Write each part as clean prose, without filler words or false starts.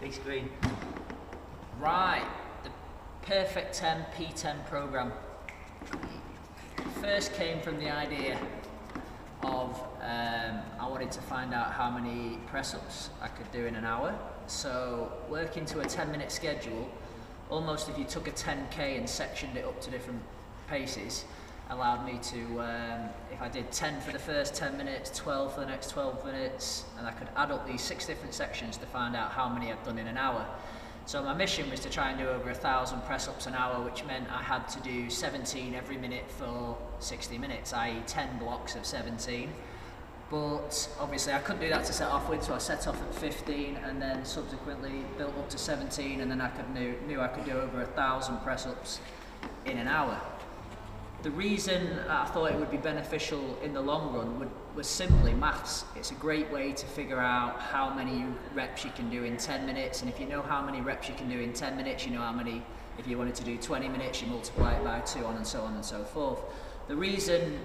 Big screen. Right, the Perfect 10 P10 program. First came from the idea of I wanted to find out how many press-ups I could do in an hour. So working to a 10-minute schedule, almost if you took a 10k and sectioned it up to different paces, allowed me to, if I did 10 for the first 10 minutes, 12 for the next 12 minutes, and I could add up these 6 different sections to find out how many I'd done in an hour. So my mission was to try and do over 1,000 press-ups an hour, which meant I had to do 17 every minute for 60 minutes, i.e. 10 blocks of 17. But obviously I couldn't do that to set off with, so I set off at 15 and then subsequently built up to 17, and then I knew I could do over 1,000 press-ups in an hour. The reason I thought it would be beneficial in the long run was simply maths. It's a great way to figure out how many reps you can do in 10 minutes, and if you know how many reps you can do in 10 minutes, you know how many, if you wanted to do 20 minutes, you multiply it by 2, on and so forth. The reason,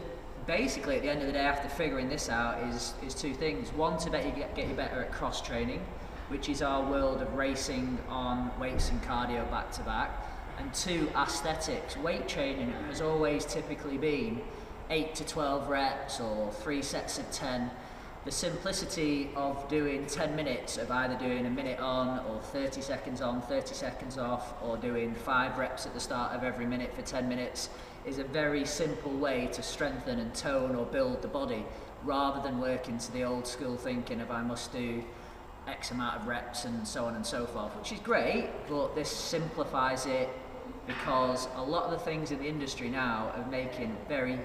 basically at the end of the day, after figuring this out, is 2 things. One, to get you better at cross training, which is our world of racing on weights and cardio back to back. And 2, aesthetics. Weight training has always typically been 8 to 12 reps or 3 sets of 10. The simplicity of doing 10 minutes of either doing a minute on or 30 seconds on, 30 seconds off, or doing 5 reps at the start of every minute for 10 minutes is a very simple way to strengthen and tone or build the body, rather than working to the old school thinking of I must do X amount of reps and so on and so forth, which is great, but this simplifies it, because a lot of the things in the industry now are making very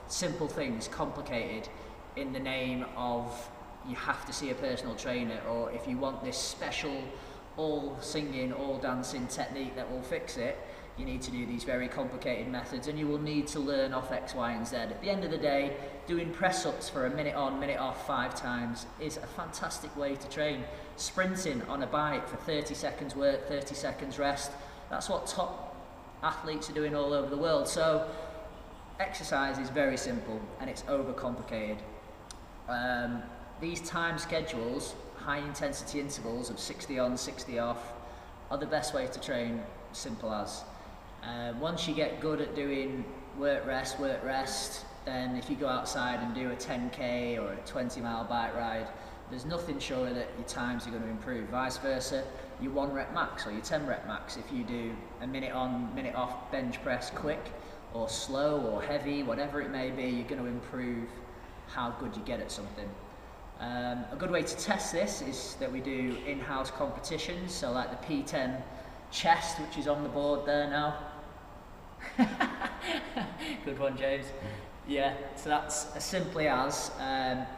simple things complicated in the name of you have to see a personal trainer, or if you want this special all singing, all dancing technique that will fix it, you need to do these very complicated methods, and you will need to learn off X, Y and Z. At the end of the day, doing press-ups for a minute on, minute off 5 times is a fantastic way to train. Sprinting on a bike for 30 seconds work, 30 seconds rest, that's what top athletes are doing all over the world. So exercise is very simple and it's overcomplicated. These time schedules, high intensity intervals of 60 on, 60 off, are the best way to train, simple as. Once you get good at doing work rest, then if you go outside and do a 10k or a 20-mile bike ride, there's nothing sure that your times are going to improve. Vice versa, your 1 rep max or your 10 rep max, if you do a minute on, minute off bench press quick or slow or heavy, whatever it may be, you're going to improve how good you get at something. A good way to test this is that we do in-house competitions, so like the P10 chest, which is on the board there now. Good one, James. Yeah, so that's as simply as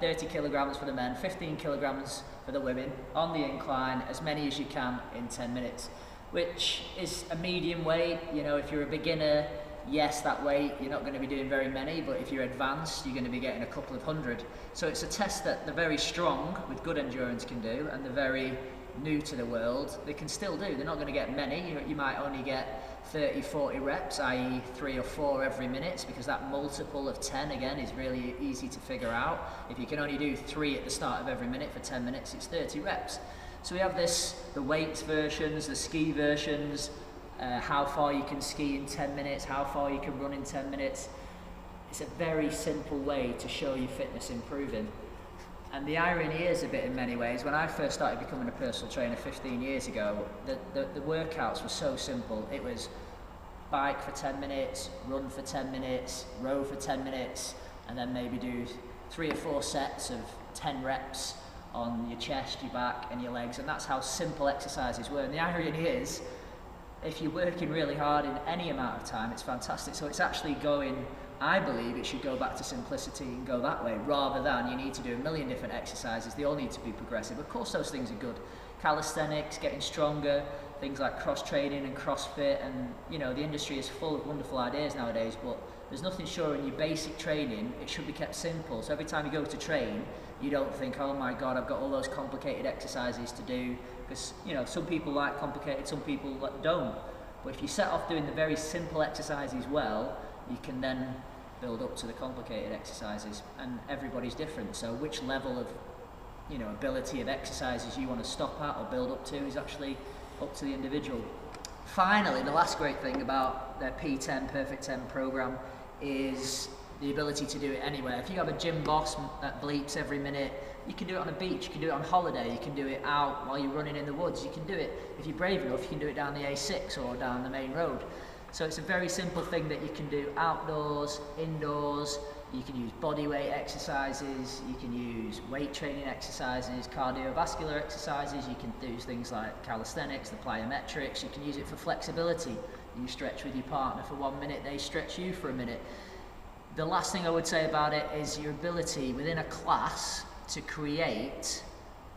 30 kilograms for the men, 15 kilograms for the women, on the incline, as many as you can in 10 minutes, which is a medium weight. You know, if you're a beginner, yes, that weight, you're not going to be doing very many, but if you're advanced, you're going to be getting a couple of hundred. So it's a test that the very strong with good endurance can do, and the very new to the world, they can still do. They're not going to get many. You might only get 30, 40 reps, i.e. 3 or 4 every minute, because that multiple of 10 again is really easy to figure out. If you can only do 3 at the start of every minute for 10 minutes, it's 30 reps. So we have the weights versions, the ski versions, how far you can ski in 10 minutes, how far you can run in 10 minutes. It's a very simple way to show your fitness improving. And the irony is a bit in many ways, when I first started becoming a personal trainer 15 years ago, the workouts were so simple. It was bike for 10 minutes, run for 10 minutes, row for 10 minutes, and then maybe do 3 or 4 sets of 10 reps on your chest, your back and your legs, and that's how simple exercises were. And the irony is, if you're working really hard in any amount of time, it's fantastic. So it's actually going, I believe it should go back to simplicity and go that way, rather than you need to do a million different exercises. They all need to be progressive. Of course those things are good. Calisthenics, getting stronger, things like cross training and CrossFit, and you know, the industry is full of wonderful ideas nowadays, but there's nothing sure in your basic training. It should be kept simple. So every time you go to train, you don't think, oh my God, I've got all those complicated exercises to do, because you know, some people like complicated, some people don't. But if you set off doing the very simple exercises well, you can then build up to the complicated exercises, and everybody's different. So which level of you know, ability of exercises you want to stop at or build up to is actually up to the individual. Finally, the last great thing about their P10 Perfect 10 program is the ability to do it anywhere. If you have a gym boss that bleeps every minute, you can do it on a beach, you can do it on holiday, you can do it out while you're running in the woods, you can do it, if you're brave enough, you can do it down the A6 or down the main road. So it's a very simple thing that you can do outdoors, indoors. You can use body weight exercises, you can use weight training exercises, cardiovascular exercises, you can do things like calisthenics, the plyometrics, you can use it for flexibility. You stretch with your partner for 1 minute, they stretch you for a minute. The last thing I would say about it is your ability within a class to create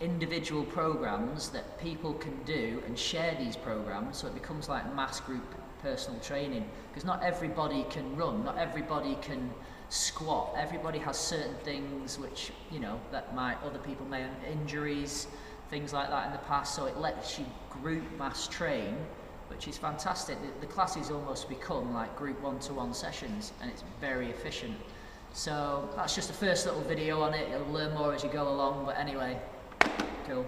individual programs that people can do and share these programs, so it becomes like mass group personal training, because not everybody can run, not everybody can squat, everybody has certain things which, you know, that other people may have injuries, things like that in the past, so it lets you group mass train, which is fantastic. The classes almost become like group one-to-one sessions, and it's very efficient. So that's just the first little video on it. You'll learn more as you go along, but anyway, cool.